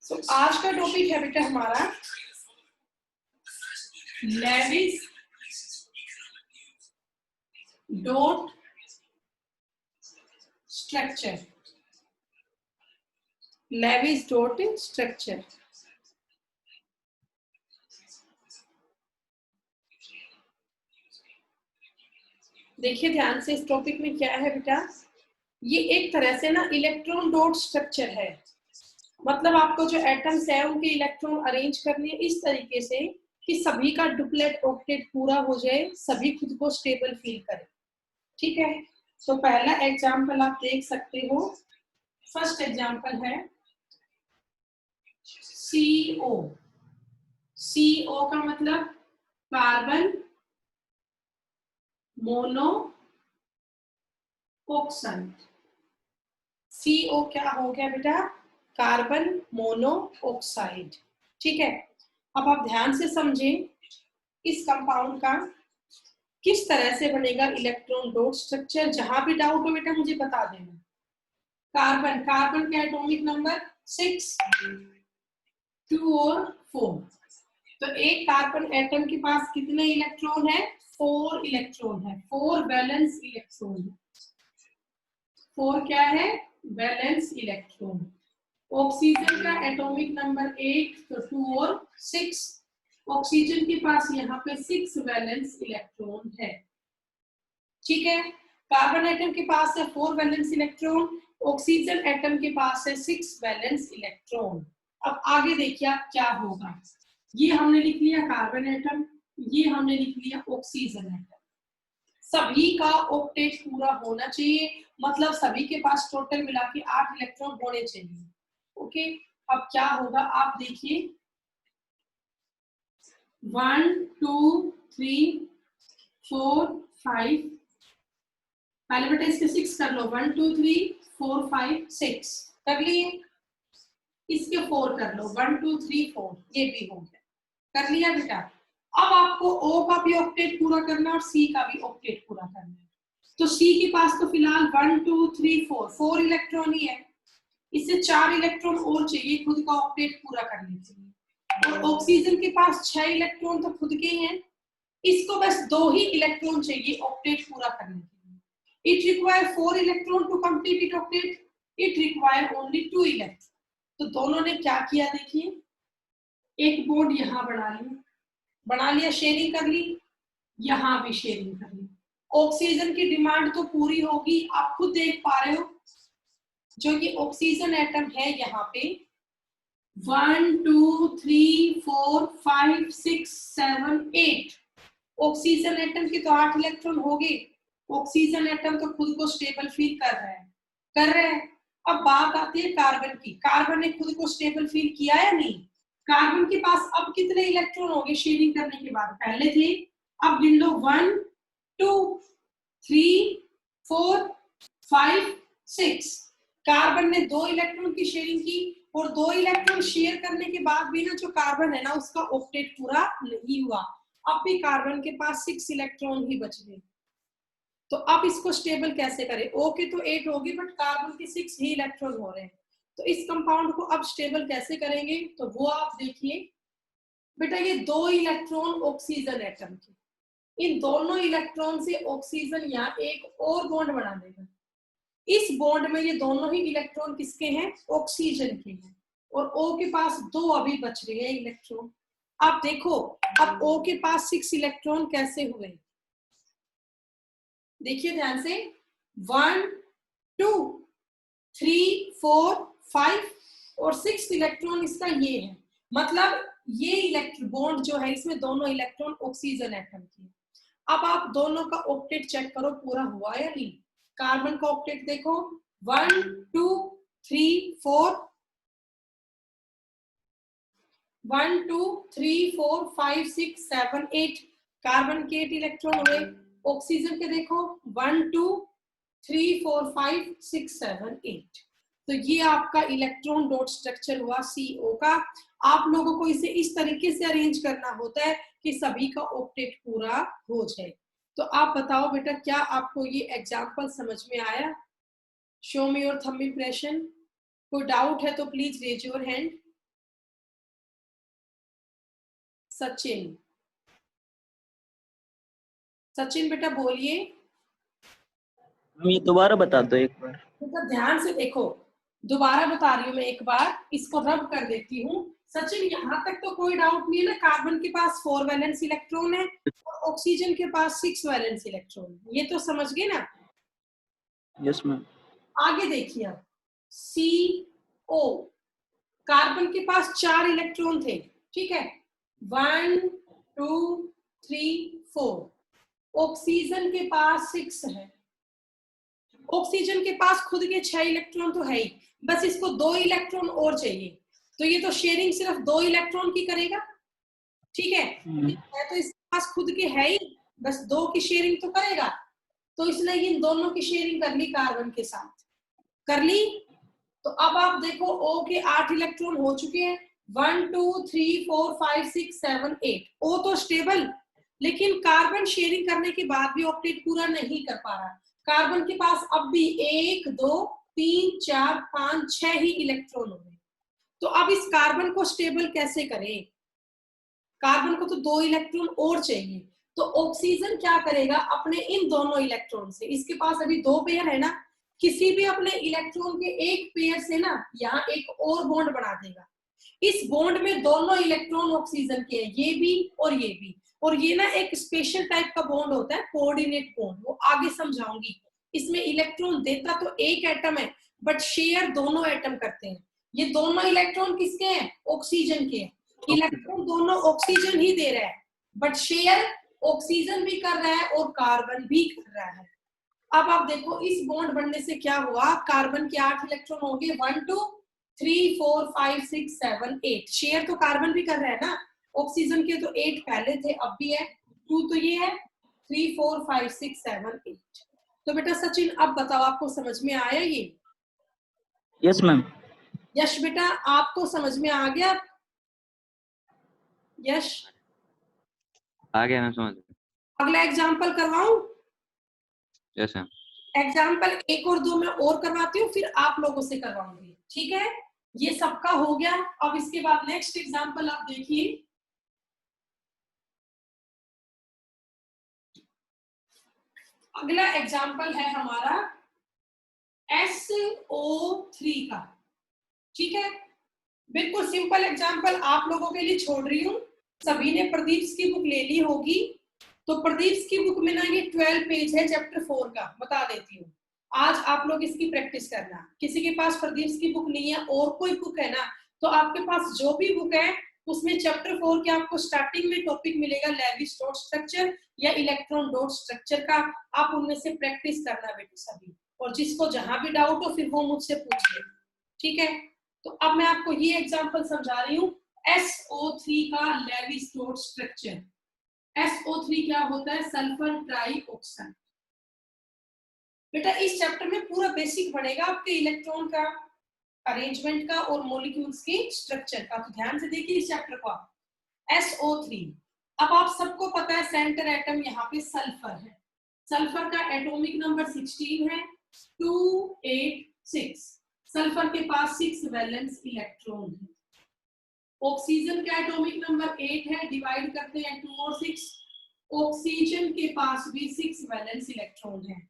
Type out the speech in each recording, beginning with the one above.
आज का टॉपिक है बेटा हमारा Lewis dot structure. Lewis dot structure. देखिए ध्यान से, इस टॉपिक में क्या है बेटा, ये एक तरह से ना इलेक्ट्रॉन डॉट स्ट्रक्चर है। मतलब आपको जो एटम्स है उनके इलेक्ट्रॉन अरेंज करने इस तरीके से कि सभी का डुप्लेट ऑक्टेट पूरा हो जाए, सभी खुद को स्टेबल फील करें। ठीक है, तो पहला एग्जांपल आप देख सकते हो। फर्स्ट एग्जांपल है CO। CO का मतलब कार्बन मोनो ऑक्साइड। CO क्या हो गया बेटा, कार्बन मोनो ऑक्साइड। ठीक है, अब आप ध्यान से समझें इस कंपाउंड का किस तरह से बनेगा इलेक्ट्रॉन डॉट स्ट्रक्चर। जहां भी डाउट हो बेटा मुझे बता देना। कार्बन, कार्बन का एटॉमिक नंबर 6, 2 और 4। तो एक कार्बन एटम के पास कितने इलेक्ट्रॉन है, 4 इलेक्ट्रॉन है, 4 वैलेंस इलेक्ट्रॉन है। 4 क्या है, वैलेंस इलेक्ट्रॉन। ऑक्सीजन का एटॉमिक नंबर 8, तो 2 और 6। ऑक्सीजन के पास यहाँ पे 6 वैलेंस इलेक्ट्रॉन है। ठीक है, कार्बन एटम के पास है 4 वैलेंस इलेक्ट्रॉन, ऑक्सीजन एटम के पास है 6 वैलेंस इलेक्ट्रॉन। अब आगे देखिए आप क्या होगा। ये हमने लिख लिया कार्बन एटम, ये हमने लिख लिया ऑक्सीजन एटम। सभी का ऑक्टेट पूरा होना चाहिए, मतलब सभी के पास टोटल मिला के 8 इलेक्ट्रॉन होने चाहिए। ओके, अब क्या होगा आप देखिए, 1 2 3 4 5, पहले बेटा इसके 6 कर लो। 1 2 3 4 5 6 कर लिए। इसके 4 कर लो, 1 2 3 4, ये भी हो गया। कर लिया बेटा। अब आपको O का भी ऑक्टेट पूरा करना और C का भी ऑक्टेट पूरा करना है। तो C के पास तो फिलहाल 1 2 3 4 इलेक्ट्रॉन ही है, इससे 4 इलेक्ट्रॉन और चाहिए खुद का ऑक्टेट पूरा करने के लिए। और ऑक्सीजन के पास 6 इलेक्ट्रॉन तो खुद के ही हैं, इसको बस 2 ही इलेक्ट्रॉन चाहिए ऑक्टेट पूरा करने के लिए। It require 4 electron to complete it octet, it require only 2 electron. तो दोनों ने क्या किया देखिए, एक बॉन्ड यहाँ बना लिया, शेयरिंग कर ली, यहाँ भी शेयरिंग कर ली। ऑक्सीजन की डिमांड तो पूरी होगी, आप खुद देख पा रहे हो। जो ये ऑक्सीजन एटम है यहाँ पे 1 2 3 4 5 6 7 8, ऑक्सीजन एटम के तो 8 इलेक्ट्रॉन हो गए। ऑक्सीजन एटम तो खुद को स्टेबल फील कर रहा है। अब बात आती है कार्बन की। कार्बन ने खुद को स्टेबल फील किया या नहीं? कार्बन के पास अब कितने इलेक्ट्रॉन हो गए शेयरिंग करने के बाद, पहले थे, अब गिन लो 1 2 3 4 5 6। कार्बन ने 2 इलेक्ट्रॉन की शेयरिंग की, और 2 इलेक्ट्रॉन शेयर करने के बाद भी ना जो कार्बन है ना उसका ऑक्टेट पूरा नहीं हुआ। अब भी कार्बन के पास 6 इलेक्ट्रॉन ही बच गए। तो अब इसको स्टेबल कैसे करें? O के तो 8 होगी, बट कार्बन के 6 ही इलेक्ट्रॉन हो रहे हैं। तो इस कंपाउंड को अब स्टेबल कैसे करेंगे, तो वो आप देखिए बेटा, ये 2 इलेक्ट्रॉन ऑक्सीजन एटम के, इन दोनों इलेक्ट्रॉन से ऑक्सीजन यहाँ एक और बॉन्ड बना देगा। इस बॉन्ड में ये दोनों ही इलेक्ट्रॉन किसके हैं, ऑक्सीजन के हैं, और O के पास 2 अभी बच रहे हैं इलेक्ट्रॉन। अब देखो, अब O के पास 6 इलेक्ट्रॉन कैसे हुए, देखिए ध्यान से, 1 2 3 4 5 और 6 इलेक्ट्रॉन इसका ये है। मतलब ये इलेक्ट्रॉन बॉन्ड जो है इसमें दोनों इलेक्ट्रॉन ऑक्सीजन एटम के। अब आप दोनों का ऑक्टेट चेक करो पूरा हुआ या नहीं। कार्बन का ऑक्टेट देखो, 1 2 3 4 1 2 3 4 5 6 7 8, कार्बन के 8 इलेक्ट्रॉन हुए। ऑक्सीजन के देखो 1 2 3 4 5 6 7 8। तो ये आपका इलेक्ट्रॉन डॉट स्ट्रक्चर हुआ CO का। आप लोगों को इसे इस तरीके से अरेंज करना होता है कि सभी का ऑक्टेट पूरा हो जाए। तो आप बताओ बेटा, क्या आपको ये एग्जांपल समझ में आया? Show me your thumb impression. कोई डाउट है तो please raise your hand. Sachin. Sachin बेटा बोलिए। हम ये दोबारा बता दो एक बार। बेटा ध्यान से देखो, दोबारा बता रही हूँ मैं एक बार, इसको रब कर देती हूँ। सचिन यहाँ तक तो कोई डाउट नहीं है ना, कार्बन के पास 4 वैलेंस इलेक्ट्रॉन है और ऑक्सीजन के पास 6 वैलेंस इलेक्ट्रॉन है, ये तो समझ गए ना? Yes ma'am. आगे देखिए आप, CO, कार्बन के पास 4 इलेक्ट्रॉन थे, ठीक है, 1 2 3 4। ऑक्सीजन के पास 6 है। ऑक्सीजन के पास खुद के 6 इलेक्ट्रॉन तो है ही, बस इसको 2 इलेक्ट्रॉन और चाहिए, तो ये तो शेयरिंग सिर्फ 2 इलेक्ट्रॉन की करेगा, ठीक है। तो इसके पास खुद के है ही, बस 2 की शेयरिंग तो करेगा, तो इसने इन दोनों की शेयरिंग कर ली कार्बन के साथ, कर ली। तो अब आप देखो O के 8 इलेक्ट्रॉन हो चुके हैं, 1 2 3 4 5 6 7 8। O तो स्टेबल, लेकिन कार्बन शेयरिंग करने के बाद भी ऑक्टेट पूरा नहीं कर पा रहा। कार्बन के पास अब भी 1 2 3 4 5 6 ही इलेक्ट्रॉन हो गए। तो अब इस कार्बन को स्टेबल कैसे करें? कार्बन को तो 2 इलेक्ट्रॉन और चाहिए, तो ऑक्सीजन क्या करेगा, अपने इन दोनों इलेक्ट्रॉन से, इसके पास अभी 2 पेयर है ना, किसी भी अपने इलेक्ट्रॉन के एक पेयर से ना यहाँ एक और बॉन्ड बना देगा। इस बॉन्ड में दोनों इलेक्ट्रॉन ऑक्सीजन के हैं, ये भी और ये भी, और ये ना एक स्पेशल टाइप का बॉन्ड होता है, कोऑर्डिनेट बॉन्ड, वो आगे समझाऊंगी। इसमें इलेक्ट्रॉन देता तो एक एटम है, बट शेयर दोनों एटम करते हैं। ये दोनों इलेक्ट्रॉन किसके हैं? ऑक्सीजन के हैं। इलेक्ट्रॉन दोनों ऑक्सीजन ही दे रहा है, बट शेयर ऑक्सीजन भी कर रहा है और कार्बन भी कर रहा है। अब आप देखो इस बॉन्ड बनने से क्या हुआ, कार्बन के 8 इलेक्ट्रॉन हो गए, 1 2 3 4 5 6 7 8। शेयर तो कार्बन भी कर रहा है ना, ऑक्सीजन के तो 8 पहले थे, अब भी है, 2 तो ये है, 3 4 5 6 7 8। तो बेटा सचिन अब बताओ, आपको समझ में आया ये? Yes ma'am. यश बेटा आपको समझ में आ गया? यश आ गया, मैं समझ गया। अगला एग्जाम्पल करवाऊं? Yes ma'am. एग्जाम्पल 1 और 2 में और करवाती हूँ, फिर आप लोगों से करवाऊंगी, ठीक है? ये सबका हो गया। अब इसके बाद नेक्स्ट एग्जाम्पल आप देखिए, अगला एग्जाम्पल है हमारा SO3 का, ठीक है? बिल्कुल सिंपल एग्जाम्पल आप लोगों के लिए छोड़ रही हूँ। सभी ने प्रदीप की बुक ले ली होगी, तो प्रदीप की बुक में ना ये 12 पेज है चैप्टर 4 का, बता देती हूँ। आज आप लोग इसकी प्रैक्टिस करना। किसी के पास प्रदीप की बुक नहीं है और कोई बुक है ना, तो आपके पास जो भी बुक है उसमें चैप्टर 4 के आपको स्टार्टिंग में टॉपिक मिलेगा लेविस डॉट स्ट्रक्चर या इलेक्ट्रॉन डॉट स्ट्रक्चर का, आप उनमें से प्रैक्टिस करना बेटे सभी, और जिसको जहां भी डाउट हो फिर वो मुझसे पूछ ले, ठीक है? तो अब मैं आपको ये एग्जांपल समझा रही हूँ, SO3 का लेविस डॉट स्ट्रक्चर। SO3 क्या होता है? Sulphur trioxide. बेटा इस चैप्टर में पूरा बेसिक पड़ेगा आपके इलेक्ट्रॉन का, अरेंजमेंट का और मॉलिक्यूल्स के स्ट्रक्चर का, तो ध्यान से देखिए इस चैप्टर को आप। SO3, अब आप सबको पता है सेंटर एटम यहाँ पे सल्फर है, सल्फर का एटॉमिक नंबर 16 है, 286। सल्फर के पास 6 वैलेंस इलेक्ट्रॉन है। ऑक्सीजन का एटॉमिक नंबर 8 है, डिवाइड करते हैं 2 और 6। ऑक्सीजन के पास भी 6 वैलेंस इलेक्ट्रॉन है,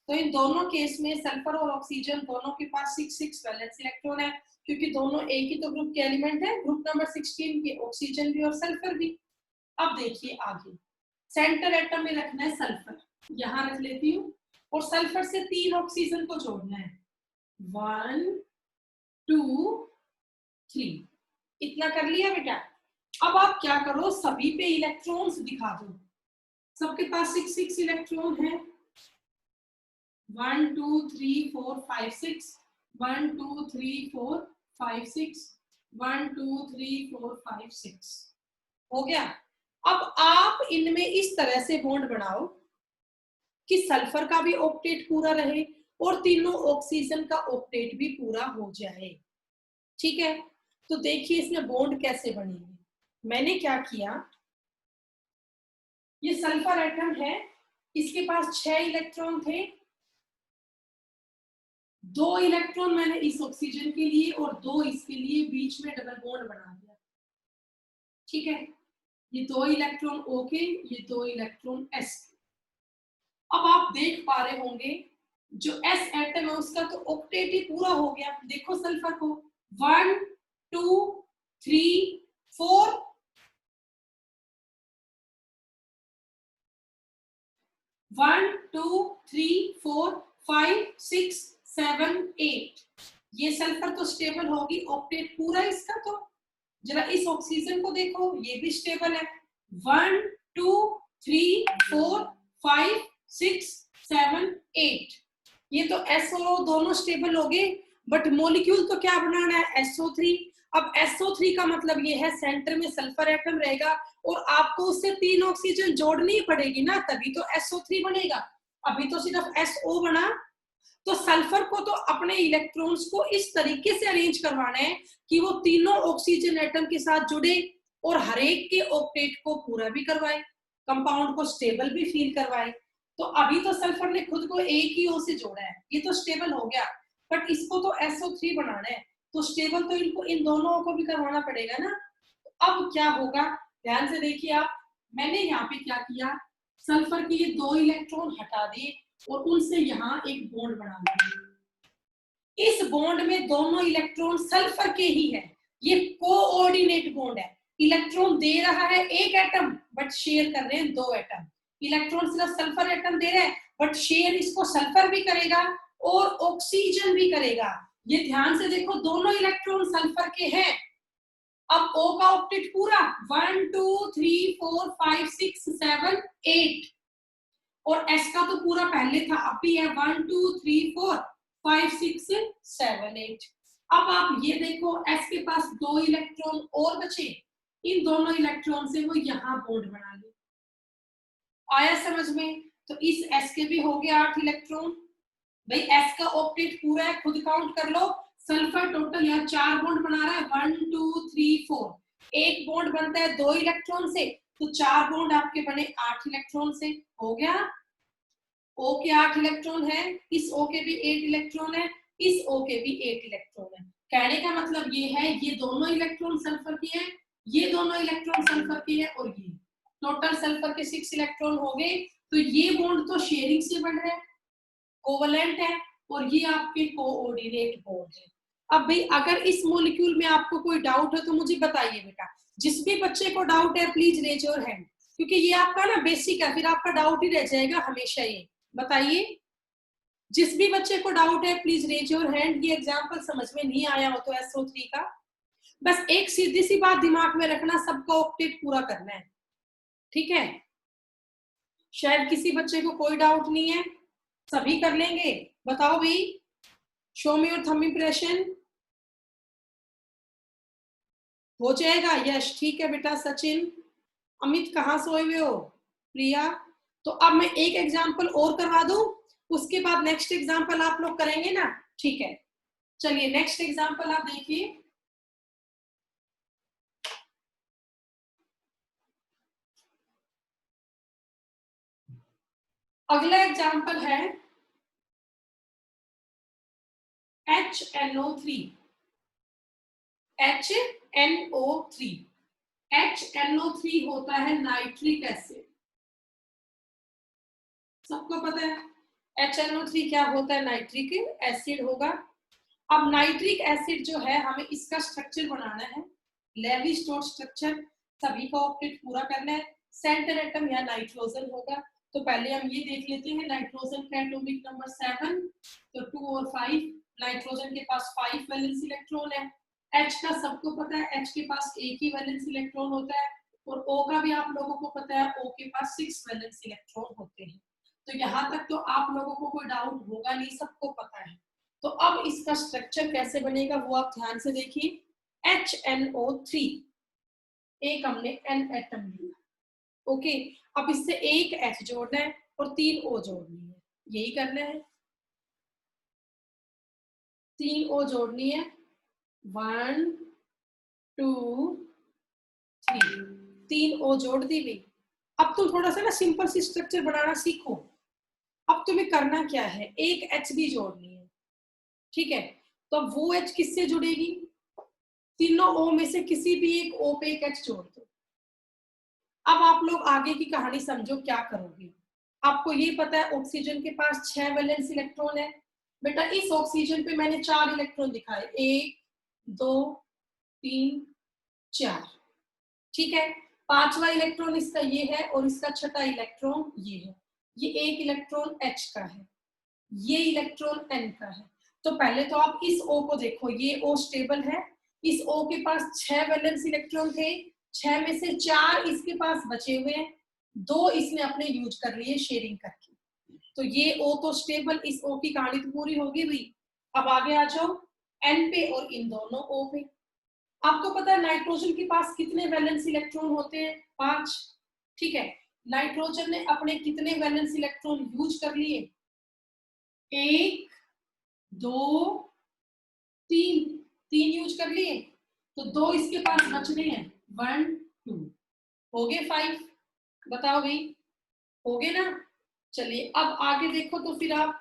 तो इन दोनों केस में सल्फर और ऑक्सीजन दोनों के पास 6 वैलेंस इलेक्ट्रॉन है, क्योंकि दोनों एक ही तो ग्रुप के एलिमेंट है, ग्रुप नंबर 16 के, ऑक्सीजन भी और सल्फर भी। अब देखिए आगे, सेंटर एटम में रखना है सल्फर, यहां रख लेती हूँ, और सल्फर से 3 ऑक्सीजन को जोड़ना है, 1 2 3। इतना कर लिया बेटा। अब आप क्या करो, सभी पे इलेक्ट्रॉन्स दिखा दो, सबके पास 6 इलेक्ट्रॉन है, 1 2 3 4 5 6, 1 2 3 4 5 6, 1 2 3 4 5 6, हो गया। अब आप इनमें इस तरह से बॉन्ड बनाओ कि सल्फर का भी ऑक्टेट पूरा रहे और तीनों ऑक्सीजन का ऑक्टेट भी पूरा हो जाए, ठीक है? तो देखिए इसमें बॉन्ड कैसे बनेंगे। मैंने क्या किया, ये सल्फर एटम है, इसके पास 6 इलेक्ट्रॉन थे, 2 इलेक्ट्रॉन मैंने इस ऑक्सीजन के लिए और 2 इसके लिए बीच में डबल बॉन्ड बना दिया, ठीक है? ये 2 इलेक्ट्रॉन O के, ये 2 इलेक्ट्रॉन S के। अब आप देख पा रहे होंगे जो S एटम है उसका तो ऑक्टेट ही पूरा हो गया। देखो सल्फर को 1 2 3 4 1 2 3 4 5 6 7 8। ये सल्फर तो स्टेबल होगी, ऑक्टेट पूरा इसका। तो जरा इस ऑक्सीजन को देखो, ये भी स्टेबल है। 1 2 3 4 5 6 7 8। ये तो S और O दोनों स्टेबल हो गए, बट मॉलिक्यूल तो क्या बनाना है? SO3। अब SO3 का मतलब ये है सेंटर में सल्फर एटम रहेगा और आपको उससे 3 ऑक्सीजन जोड़नी पड़ेगी ना, तभी तो SO3 बनेगा। अभी तो सिर्फ SO बना। तो सल्फर को तो अपने इलेक्ट्रॉन्स को इस तरीके से अरेंज करवाना है कि वो तीनों ऑक्सीजन एटम के साथ जुड़े और हर एक के ऑक्टेट को पूरा भी करवाए, कंपाउंड को स्टेबल भी फील करवाए। तो अभी तो सल्फर ने खुद को एक ही ओ से जोड़ा है, ये तो स्टेबल हो गया, बट इसको तो SO3 बनाना है, तो स्टेबल तो इनको इन दोनों को भी करवाना पड़ेगा ना। तो अब क्या होगा, ध्यान से देखिए आप। मैंने यहाँ पे क्या किया, सल्फर के ये 2 इलेक्ट्रॉन हटा दिए और उनसे यहाँ एक बॉन्ड बना दिया। इस बॉन्ड में दोनों इलेक्ट्रॉन सल्फर के ही है, ये कोऑर्डिनेट बॉन्ड है। इलेक्ट्रॉन दे रहा है एक एटम, बट शेयर कर रहे हैं 2 एटम। इलेक्ट्रॉन सिर्फ सल्फर एटम दे रहे हैं, बट शेयर इसको सल्फर भी करेगा और ऑक्सीजन भी करेगा। ये ध्यान से देखो, दोनों इलेक्ट्रॉन सल्फर के हैं। अब O का ऑक्टेट पूरा 1 2 3 4 5 6 7 8 और S का तो पूरा पहले था, अब भी है 1 2 3 4 5 6 7 8। अब आप ये देखो, S के पास 2 इलेक्ट्रॉन और बचे, इन दोनों इलेक्ट्रॉन से वो यहाँ बॉन्ड बना ले। आया समझ में? तो इस S के भी हो गए 8 इलेक्ट्रॉन। भाई S का ऑक्टेट पूरा है, खुद काउंट कर लो। सल्फर टोटल यहाँ 4 बॉन्ड बना रहा है, 1 2 3 4। एक बॉन्ड बनता है 2 इलेक्ट्रॉन से, तो 4 बॉन्ड आपके बने 8 इलेक्ट्रॉन से। हो गया। O के 8 इलेक्ट्रॉन है, इस O के भी 8 इलेक्ट्रॉन है, इस O के भी 8 इलेक्ट्रॉन है। कहने का मतलब ये है, ये दोनों इलेक्ट्रॉन सल्फर के हैं, ये दोनों इलेक्ट्रॉन सल्फर के हैं, और ये टोटल सल्फर के 6 इलेक्ट्रॉन हो गए। तो ये बॉन्ड तो शेयरिंग से बन रहा है, कोवलेंट है, और ये आपके कोऑर्डिनेट बॉन्ड है। अब भाई अगर इस मॉलिक्यूल में आपको कोई डाउट है तो मुझे बताइए बेटा। जिस भी बच्चे को डाउट है प्लीज रेज योर हैंड, क्योंकि ये आपका ना बेसिक है, फिर आपका डाउट ही रह जाएगा हमेशा। ये बताइए, जिस भी बच्चे को डाउट है प्लीज रेज योर हैंड। ये एग्जांपल समझ में नहीं आया हो तो SO3 का, बस एक सीधी सी बात दिमाग में रखना, सबका ऑक्टेट पूरा करना है, ठीक है? शायद किसी बच्चे को कोई डाउट नहीं है, सभी कर लेंगे। बताओ भाई, show me your thumb impression. हो जाएगा? यश, ठीक है बेटा। सचिन, अमित कहाँ सोए हुए हो? प्रिया। तो अब मैं एक एग्जांपल और करवा दूं, उसके बाद नेक्स्ट एग्जांपल आप लोग करेंगे ना, ठीक है? चलिए नेक्स्ट एग्जांपल आप देखिए। अगला एग्जांपल है HNO3। HNO3 HNO3 होता है नाइट्रिक एसिड। सबको पता है HNO3 क्या होता है? नाइट्रिक एसिड होगा। अब नाइट्रिक एसिड जो है, हमें इसका स्ट्रक्चर बनाना है, लेवी-स्ट्रोड स्ट्रक्चर। सभी का ऑक्टेट पूरा करना है। सेंटर एटम या नाइट्रोजन होगा। तो पहले हम ये देख लेते हैं, नाइट्रोजन का एटॉमिक नंबर 7, तो 2 और 5। नाइट्रोजन के पास 5 वैलेंस इलेक्ट्रॉन है। H का सबको पता है, H के पास एक ही वैलेंस इलेक्ट्रॉन होता है, और O का भी आप लोगों को पता है, O के पास 6 वैलेंस इलेक्ट्रॉन होते हैं। तो यहाँ तक तो आप लोगों को कोई डाउट होगा नहीं, सबको पता है। तो अब इसका स्ट्रक्चर कैसे बनेगा वो आप ध्यान से देखिए। HNO3, एक हमने N एटम लिया, ओके। अब इससे एक H जोड़ना है और 3 O जोड़नी है, यही करना है। 3 O जोड़नी है, 1 2 3, 3 O जोड़ दी गई। अब तुम थोड़ा सा ना सिंपल सी स्ट्रक्चर बनाना सीखो। अब तुम्हें करना क्या है, एक H भी जोड़नी है, ठीक है? तो अब वो H किससे जुड़ेगी? तीनों O में से किसी भी एक O पे एक H जोड़ दो। अब आप लोग आगे की कहानी समझो क्या करोगे। आपको ये पता है ऑक्सीजन के पास 6 वैलेंस इलेक्ट्रॉन है। बेटा इस ऑक्सीजन पे मैंने 4 इलेक्ट्रॉन दिखाए, 1 2 3 4, ठीक है। 5वां इलेक्ट्रॉन इसका ये है और इसका छठा इलेक्ट्रॉन ये है। ये एक इलेक्ट्रॉन H का है, ये इलेक्ट्रॉन N का है। तो पहले तो आप इस O को देखो, ये O स्टेबल है। इस O के पास 6 वैलेंस इलेक्ट्रॉन थे, 6 में से 4 इसके पास बचे हुए हैं, 2 इसने अपने यूज कर लिए शेयरिंग करके। तो ये O तो स्टेबल, इस O की कहानी तो पूरी होगी भाई। अब आगे आ जाओ N पे और इन दोनों O पे। आपको पता है नाइट्रोजन के पास कितने वैलेंस इलेक्ट्रॉन होते हैं? 5, ठीक है। नाइट्रोजन ने अपने कितने वैलेंस इलेक्ट्रॉन यूज कर लिए? 1 2 3, 3 यूज कर लिए, तो 2 इसके पास बच रहे हैं, 1 2, हो गए 5। बताओ भाई, हो गए ना? चलिए अब आगे देखो, तो फिर आप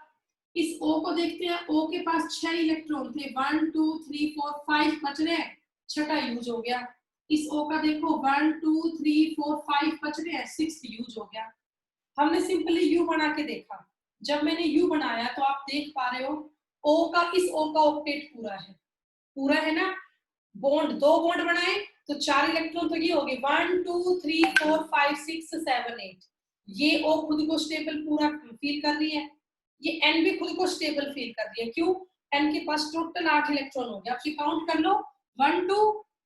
इस O को देखते हैं। O के पास 6 इलेक्ट्रॉन थे, 1 2 3 4 5 बच रहे हैं, छठा यूज हो गया। इस O का देखो 1 2 3 4 5 बच रहे हैं, 6 यूज हो गया। हमने सिंपली U बना के देखा। जब मैंने U बनाया तो आप देख पा रहे हो O का, इस O का ऑक्टेट पूरा है, पूरा है ना। बॉन्ड, 2 बॉन्ड बनाए तो 4 इलेक्ट्रॉन तो ये हो गए, 1 2 3 4 5 6 7 8। ये O खुद को स्टेबल पूरा फील कर रही है, ये N भी खुद को स्टेबल फील कर रही है। क्यों? N के पास टोटल 8 इलेक्ट्रॉन हो गया। आप ये काउंट कर लो, 1 2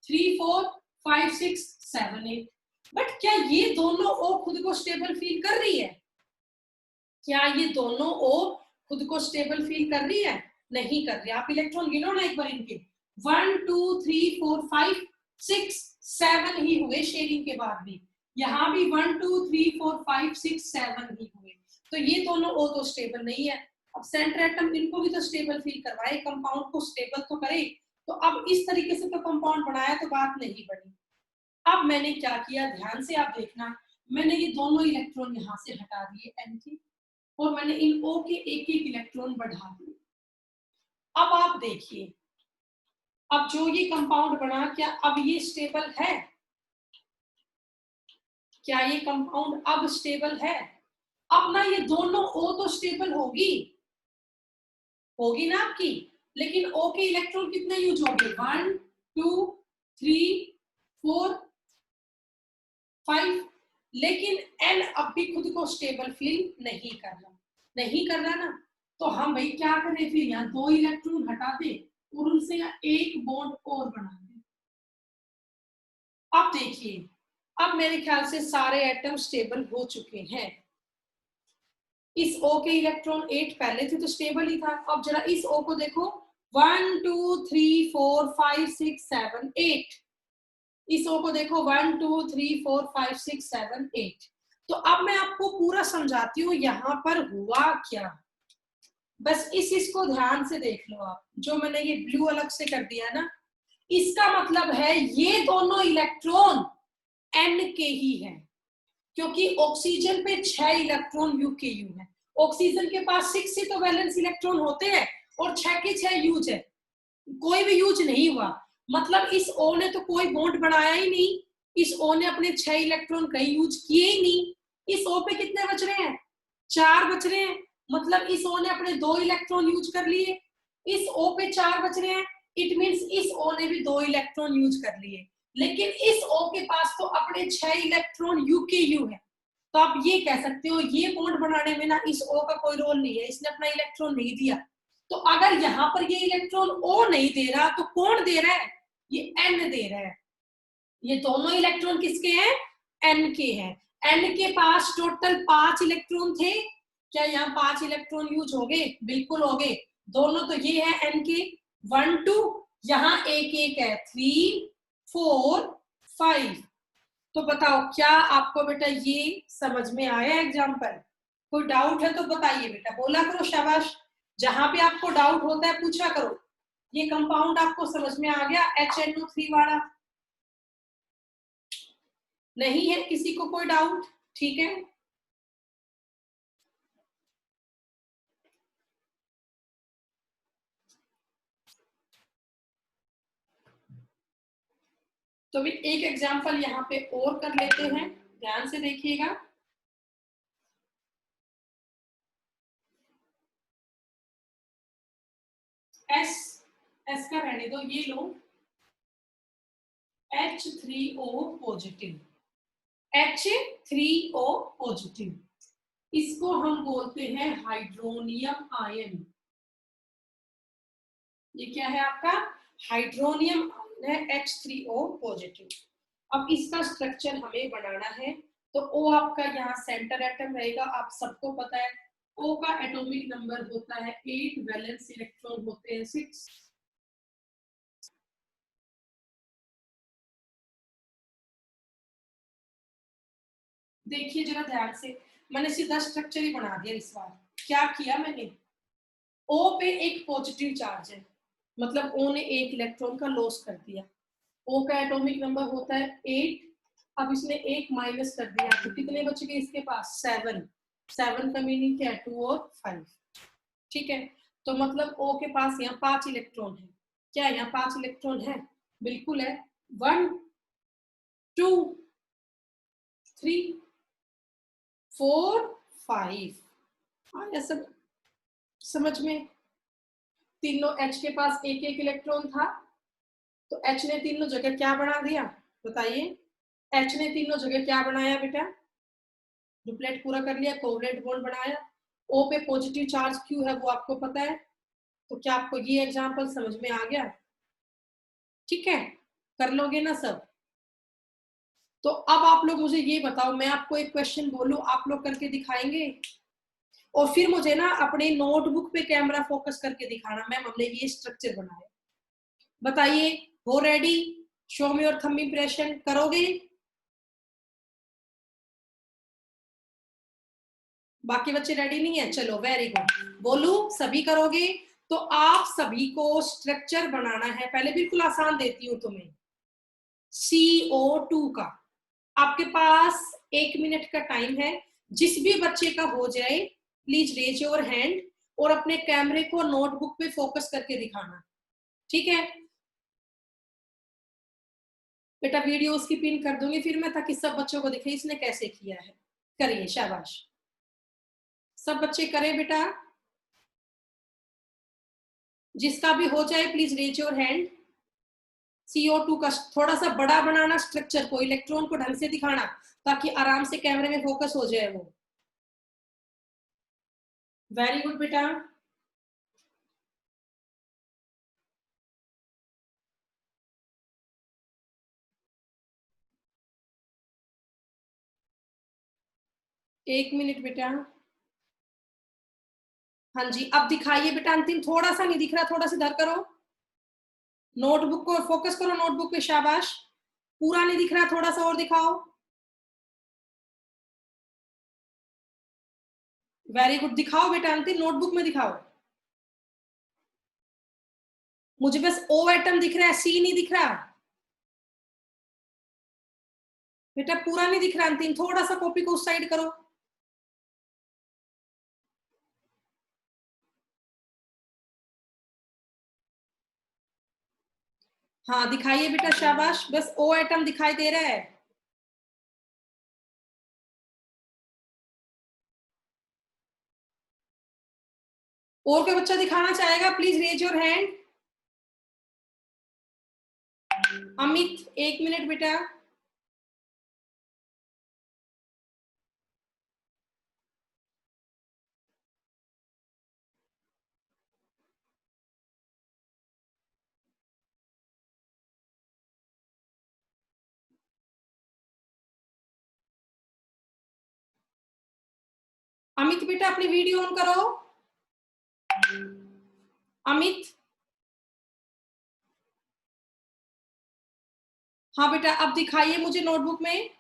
3 4 5 6 7 8। बट क्या ये दोनों O खुद को स्टेबल फील कर रही है? क्या ये दोनों O खुद को स्टेबल फील कर रही है? नहीं कर रही। आप इलेक्ट्रॉन गिनो ना एक बार इनके, 1 2 3 4 5 6 7 ही हुए शेयरिंग के बाद भी। यहाँ भी 1 2 3 4 5 6 7 ही हुए। तो ये दोनों O तो स्टेबल नहीं है। अब सेंटर एटम इनको भी तो स्टेबल फील करवाए, कंपाउंड को स्टेबल तो करे। तो अब इस तरीके से तो कंपाउंड बनाया तो बात नहीं बनी। अब मैंने क्या किया, ध्यान से आप देखना, मैंने ये दोनों इलेक्ट्रॉन यहाँ से हटा दिए N के, और मैंने इन O के एक एक इलेक्ट्रॉन बढ़ा दिए। अब आप देखिए, अब जो ये कंपाउंड बना, क्या अब ये स्टेबल है? क्या ये कंपाउंड अब स्टेबल है? अब ना ये दोनों O तो स्टेबल होगी, होगी ना आपकी, लेकिन O के इलेक्ट्रॉन कितने यूज होंगे? 1 2 3 4 5। लेकिन N अब भी खुद को स्टेबल फील नहीं कर रहा, नहीं कर रहा ना। तो हम भाई क्या करें फिर, यहाँ 2 इलेक्ट्रॉन हटा दे और उनसे यहाँ एक बॉन्ड और बना दे। अब देखिए, अब मेरे ख्याल से सारे एटम स्टेबल हो चुके हैं। इस O के इलेक्ट्रॉन 8 पहले थे तो स्टेबल ही था। अब जरा इस O को देखो, 1 2 3 4 5 6 7 8। इस O को देखो, 1 2 3 4 5 6 7 8। तो अब मैं आपको पूरा समझाती हूँ यहाँ पर हुआ क्या। बस इस को ध्यान से देख लो आप, जो मैंने ये ब्लू अलग से कर दिया ना, इसका मतलब है ये दोनों इलेक्ट्रॉन N के ही हैं, क्योंकि ऑक्सीजन पे 6 इलेक्ट्रॉन U के U है। ऑक्सीजन के पास 6 ही तो वैलेंस इलेक्ट्रॉन होते हैं और 6 के 6 यूज है, कोई भी यूज नहीं हुआ। मतलब इस O ने तो कोई बॉन्ड बनाया ही नहीं, इस O ने अपने 6 इलेक्ट्रॉन कहीं यूज किए ही नहीं। इस O पे कितने बच रहे हैं? 4 बच रहे हैं। मतलब इस O ने अपने 2 इलेक्ट्रॉन यूज कर लिए, इस O पे 4 बच रहे हैं, इट मींस इस O ने भी 2 इलेक्ट्रॉन यूज कर लिए। लेकिन इस O के पास तो अपने 6 इलेक्ट्रॉन U के U है। तो आप ये कह सकते हो ये बॉन्ड बनाने में ना इस O का कोई रोल नहीं है, इसने अपना इलेक्ट्रॉन नहीं दिया। तो अगर यहाँ पर ये इलेक्ट्रॉन O नहीं दे रहा तो कौन दे रहा है? ये N दे रहा है। ये दोनों इलेक्ट्रॉन किसके हैं? N के हैं। N के पास टोटल 5 इलेक्ट्रॉन थे। क्या यहाँ 5 इलेक्ट्रॉन यूज हो गए? बिल्कुल हो गए। दोनों तो ये है N के, 1 2, यहाँ एक एक है 3 4 5। तो बताओ क्या आपको बेटा ये समझ में आया एग्जाम्पल? कोई डाउट है तो बताइए बेटा, बोला करो शाबाश। जहां पे आपको डाउट होता है पूछा करो। ये कंपाउंड आपको समझ में आ गया HNO3 वाला? नहीं है किसी को कोई डाउट? ठीक है, तो भी एक एग्जाम्पल यहाँ पे और कर लेते हैं। ध्यान से देखिएगा। एस का रहने दो, ये लो H3O पॉजिटिव, H3O पॉजिटिव, इसको हम बोलते हैं हाइड्रोनियम आयन। ये क्या है आपका? हाइड्रोनियम आयन है, H3O पॉजिटिव। अब इसका स्ट्रक्चर हमें बनाना है, तो O आपका यहाँ सेंटर एटम रहेगा, आप सबको पता है। O का एटॉमिक नंबर होता है 8, वैलेंस इलेक्ट्रॉन होते हैं 6। देखिए जरा ध्यान से, मैंने सीधा स्ट्रक्चर ही बना दिया इस बार। क्या किया मैंने? O पे एक पॉजिटिव चार्ज है, मतलब O ने एक इलेक्ट्रॉन का लॉस कर दिया। O का एटॉमिक नंबर होता है 8, अब इसने एक माइनस कर दिया, तो कितने बच गए इसके पास? 7। 7 का मीनिंग क्या है? 2 और 5। ठीक है, तो मतलब O के पास यहाँ 5 इलेक्ट्रॉन है। क्या यहाँ 5 इलेक्ट्रॉन है? बिल्कुल है। 1 2 3 4 5। आया सब समझ में? तीनों H के पास एक एक इलेक्ट्रॉन था, तो H ने तीनों जगह क्या बना दिया? बताइए, H ने तीनों जगह क्या बनाया बेटा? डुप्लेट पूरा कर लिया, कोवलेंट बॉन्ड बनाया। O पे पॉजिटिव चार्ज क्यों है वो आपको पता है, तो क्या आपको ये एग्जांपल समझ में आ गया? ठीक है, कर लोगे ना सब? तो अब आप लोग मुझे ये बताओ, मैं आपको एक क्वेश्चन बोलूं, आप लोग करके दिखाएंगे, और फिर मुझे ना अपने नोटबुक पे कैमरा फोकस करके दिखाना, मैम हमने ये स्ट्रक्चर बनाया। बताइए, हो ready? Show me your thumb impression. करोगे? बाकी बच्चे रेडी नहीं है? चलो वेरी गुड, बोलू सभी करोगे? तो आप सभी को स्ट्रक्चर बनाना है। पहले बिल्कुल आसान देती हूं तुम्हें, CO2 का। आपके पास 1 मिनट का टाइम है, जिस भी बच्चे का हो जाए प्लीज रेज योर हैंड, और अपने कैमरे को नोटबुक पे फोकस करके दिखाना। ठीक है बेटा, वीडियो उसकी पिन कर दूंगी फिर मैं, ताकि सब बच्चों को दिखे इसने कैसे किया है। करिए, शाबाश, सब बच्चे करें बेटा। जिसका भी हो जाए please raise your hand. CO2 का थोड़ा सा बड़ा बनाना स्ट्रक्चर को, इलेक्ट्रॉन को ढंग से दिखाना, ताकि आराम से कैमरे में फोकस हो जाए वो। वेरी गुड बेटा। एक मिनट बेटा। हाँ जी, अब दिखाइए बेटा, अंतिम थोड़ा सा नहीं दिख रहा, थोड़ा सा इधर करो, नोटबुक को फोकस करो, नोटबुक पे, शाबाश। पूरा नहीं दिख रहा, थोड़ा सा और दिखाओ। वेरी गुड, दिखाओ बेटा, अंतिम नोटबुक में दिखाओ। मुझे बस O एटम दिख रहा है, C नहीं दिख रहा बेटा, पूरा नहीं दिख रहा अंतिम, थोड़ा सा कॉपी को उस साइड करो। हाँ दिखाइए बेटा, शाबाश, बस O एटम दिखाई दे रहा है। और कोई बच्चा दिखाना चाहेगा? Please raise your hand. Amit, 1 minute बेटा। अमित बेटा, अपनी वीडियो ऑन करो। अमित, हाँ बेटा, अब दिखाइए मुझे नोटबुक में,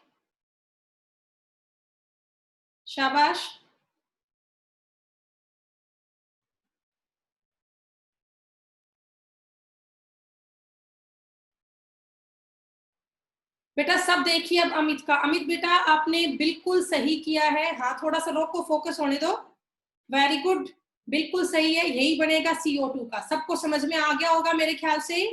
शाबाश। बेटा सब देखिए अब अमित का। अमित बेटा, आपने बिल्कुल सही किया है। हाँ थोड़ा सा रोक को फोकस होने दो। वेरी गुड, बिल्कुल सही है, यही बनेगा CO2 का। सबको समझ में आ गया होगा मेरे ख्याल से।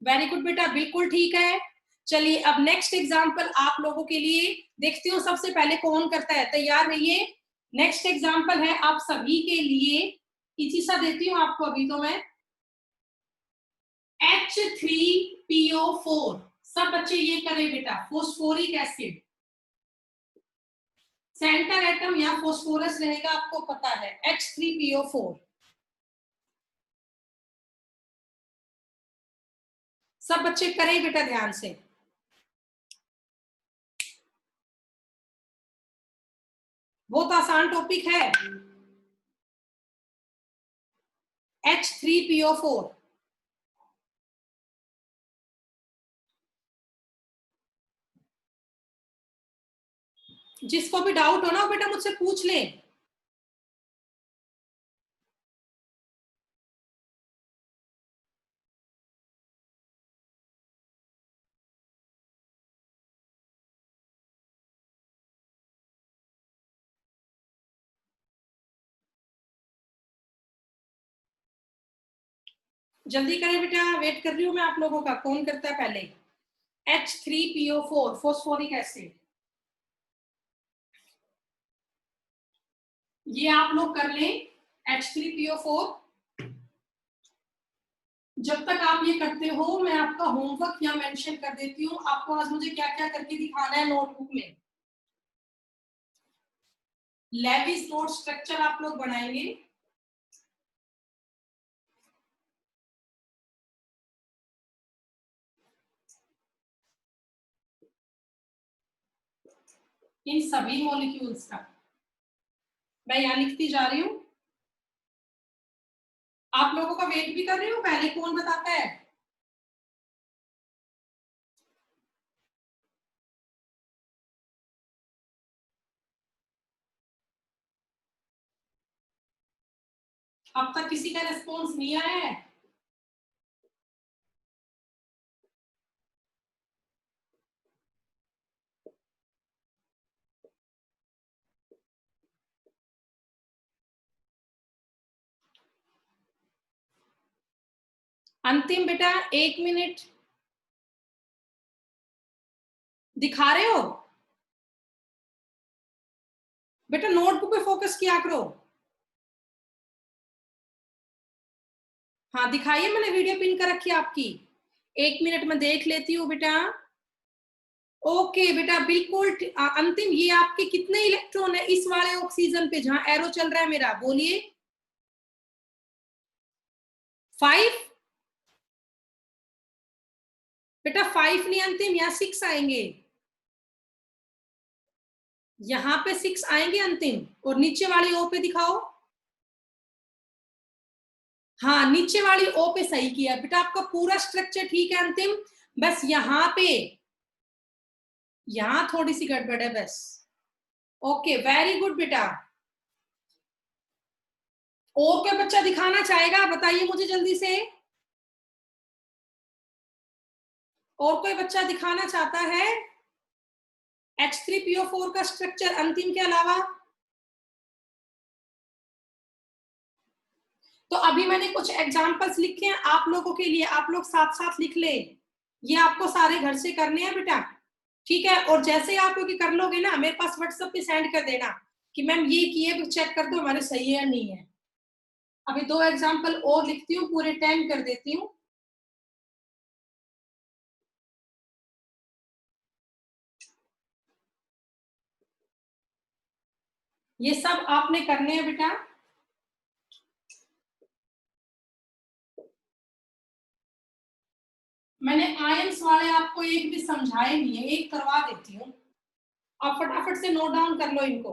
वेरी गुड बेटा, बिल्कुल ठीक है। चलिए अब नेक्स्ट एग्जाम्पल आप लोगों के लिए देखती हूँ सबसे पहले कौन करता है। तैयार रहिए। नेक्स्ट एग्जाम्पल है आप सभी के लिए, इसी सा देती हूँ आपको अभी तो मैं। H3PO4, सब बच्चे ये करें बेटा, फोस्फोरिक एसिड। सेंटर एटम या फोस्फोरस रहेगा, आपको पता है, H3PO4। सब बच्चे करें बेटा ध्यान से। बहुत आसान टॉपिक है। H3PO4। जिसको भी डाउट हो ना बेटा मुझसे पूछ ले। जल्दी करें बेटा, वेट कर रही हूं मैं आप लोगों का। कौन करता है पहले? H3PO4 phosphoric acid. ये आप लोग कर लें H3PO4। जब तक आप ये करते हो मैं आपका होमवर्क यहाँ मेंशन कर देती हूँ। आपको आज मुझे क्या क्या करके दिखाना है नोटबुक में। लेविस नोट स्ट्रक्चर आप लोग बनाएंगे। इन सभी मॉलिक्यूल्स का मैं यहाँ लिखती जा रही हूँ। आप लोगों का वेट भी कर रही हूँ, पहले कौन बताता है? अब तक किसी का रिस्पॉन्स नहीं आया है। अंतिम बेटा 1 मिनट। दिखा रहे हो बेटा? नोटबुक पे फोकस किया करो। हाँ दिखाइए, मैंने वीडियो पिन कर रखी है आपकी। 1 मिनट में देख लेती हूँ बेटा। ओके बेटा बिल्कुल अंतिम। ये आपके कितने इलेक्ट्रॉन है इस वाले ऑक्सीजन पे जहां एरो चल रहा है मेरा? बोलिए। 5 बेटा। 5 नहीं अंतिम, यहाँ 6 आएंगे। यहाँ पे 6 आएंगे अंतिम। और नीचे वाली ओ पे दिखाओ। हाँ नीचे वाली ओ पे सही किया बेटा, आपका पूरा स्ट्रक्चर ठीक है अंतिम। बस यहाँ पे, यहाँ थोड़ी सी गड़बड़ है बस। ओके वेरी गुड बेटा। और क्या बच्चा दिखाना चाहेगा बताइए मुझे जल्दी से। और कोई बच्चा दिखाना चाहता है H3PO4 का स्ट्रक्चर अंतिम के अलावा? तो अभी मैंने कुछ एग्जांपल्स लिखे हैं आप लोगों के लिए, आप लोग साथ साथ लिख ले। ये आपको सारे घर से करने हैं बेटा, ठीक है? और जैसे ही आप लोग कर लोगे ना, मेरे पास व्हाट्सएप पे सेंड कर देना कि मैम ये किए, चेक कर दो हमारे सही है या नहीं है। अभी 2 एग्जांपल और लिखती हूँ, पूरे 10 कर देती हूँ। ये सब आपने करने हैं बेटा। मैंने आयंस वाले आपको एक भी समझाए नहीं है, एक करवा देती हूँ। आप फटाफट से नोट डाउन कर लो इनको,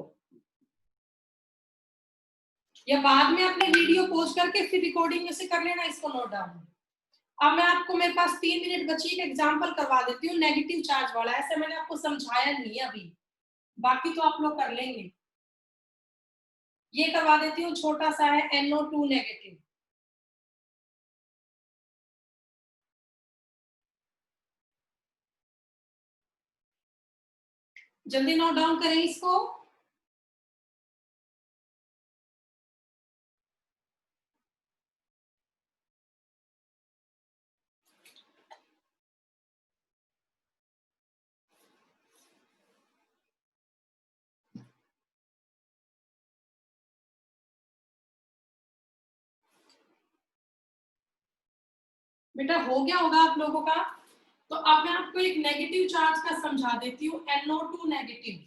या बाद में अपने वीडियो पॉज करके फिर रिकॉर्डिंग में से कर लेना इसको नोट डाउन। अब मैं आपको, मेरे पास 3 मिनट बची, एक एग्जांपल करवा देती हूँ नेगेटिव चार्ज वाला। ऐसे मैंने आपको समझाया नहीं है अभी, बाकी तो आप लोग कर लेंगे। ये करवा देती हूँ, छोटा सा है NO2 नेगेटिव। जल्दी नोट डाउन करें इसको। बेटा हो गया होगा आप लोगों का। तो अब मैं आपको एक नेगेटिव चार्ज का समझा देती हूँ, NO2 negative,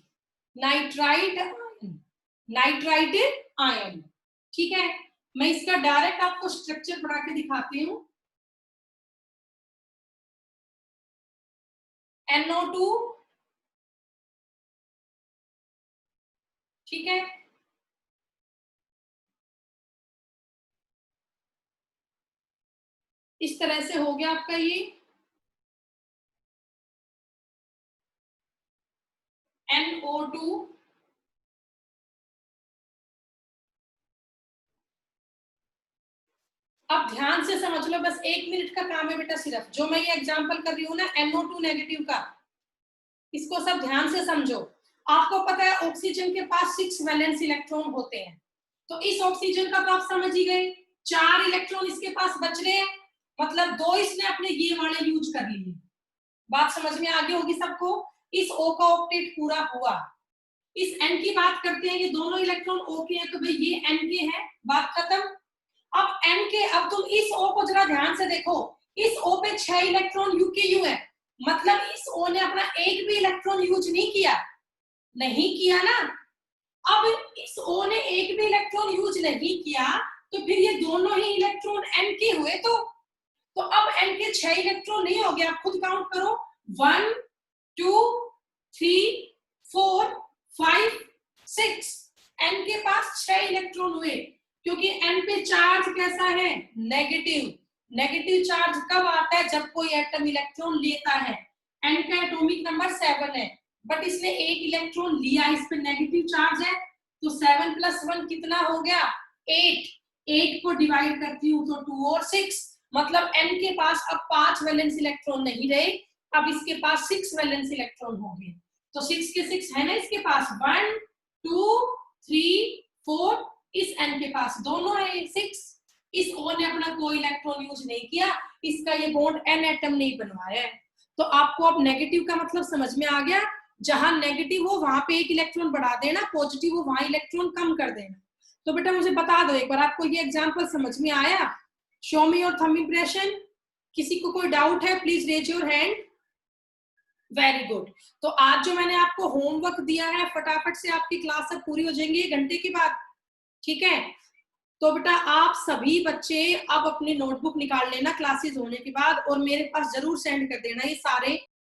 nitrite ion, nitrite ion. ठीक है, मैं इसका डायरेक्ट आपको स्ट्रक्चर पढ़ा के दिखाती हूँ। NO2, ठीक है, इस तरह से हो गया आपका ये NO2। अब ध्यान से समझ लो, बस 1 मिनट का काम है बेटा सिर्फ, जो मैं ये एग्जांपल कर रही हूँ ना NO2 नेगेटिव का, इसको सब ध्यान से समझो। आपको पता है ऑक्सीजन के पास 6 वैलेंस इलेक्ट्रॉन होते हैं, तो इस ऑक्सीजन का तो आप समझ ही गए, 4 इलेक्ट्रॉन इसके पास बच रहे हैं, मतलब 2 इसने अपने ये वाले यूज कर लिए। बात समझ में आ गई होगी सबको। इस O का ऑक्टेट पूरा हुआ। इस N की बात करते हैं, ये दोनों इलेक्ट्रॉन O के हैं, तो भाई ये N के हैं, बात खत्म। अब N के, अब तुम इस O को जरा ध्यान से देखो, इस O पे 6 इलेक्ट्रॉन U के U है, मतलब इस O ने अपना एक भी इलेक्ट्रॉन यूज नहीं किया, नहीं किया ना। अब इस O ने एक भी इलेक्ट्रॉन यूज नहीं किया, तो फिर ये दोनों ही इलेक्ट्रॉन N के हुए, तो अब N के 6 इलेक्ट्रॉन नहीं हो गया, आप खुद काउंट करो, 1 2 3 4 5 6, N के पास 6 इलेक्ट्रॉन हुए, क्योंकि N पे चार्ज कैसा है, नेगेटिव। नेगेटिव चार्ज कब आता है, जब कोई एटम इलेक्ट्रॉन लेता है। N का एटॉमिक नंबर 7 है, बट इसने एक इलेक्ट्रॉन लिया, इस पे नेगेटिव चार्ज है, तो 7 + 1 कितना हो गया, 8। 8 को डिवाइड करती हूँ तो 2 और 6, मतलब N के पास अब 5 वैलेंस इलेक्ट्रॉन नहीं रहे, अब इसके पास 6 वैलेंस इलेक्ट्रॉन हो गए। तो 6 के 6 है ना इसके पास, 1 2 3 4, इस N के पास दोनों है 6। इस O ने अपना कोई इलेक्ट्रॉन यूज नहीं किया, इसका ये बॉन्ड N एटम नहीं बनवाया है। तो आपको अब नेगेटिव का मतलब समझ में आ गया, जहां नेगेटिव हो वहां पे एक इलेक्ट्रॉन बढ़ा देना, पॉजिटिव हो वहां इलेक्ट्रॉन कम कर देना। तो बेटा मुझे बता दो एक बार, आपको ये एग्जांपल समझ में आया? Show me your thumb impression. किसी को कोई डाउट है, please raise your hand. Very good. तो आज जो मैंने आपको होमवर्क दिया है, फटाफट से आपकी क्लास अब पूरी हो जाएंगी 1 घंटे के बाद, ठीक है? तो बेटा आप सभी बच्चे अब अपनी नोटबुक निकाल लेना क्लासेस होने के बाद, और मेरे पास जरूर सेंड कर देना ये सारे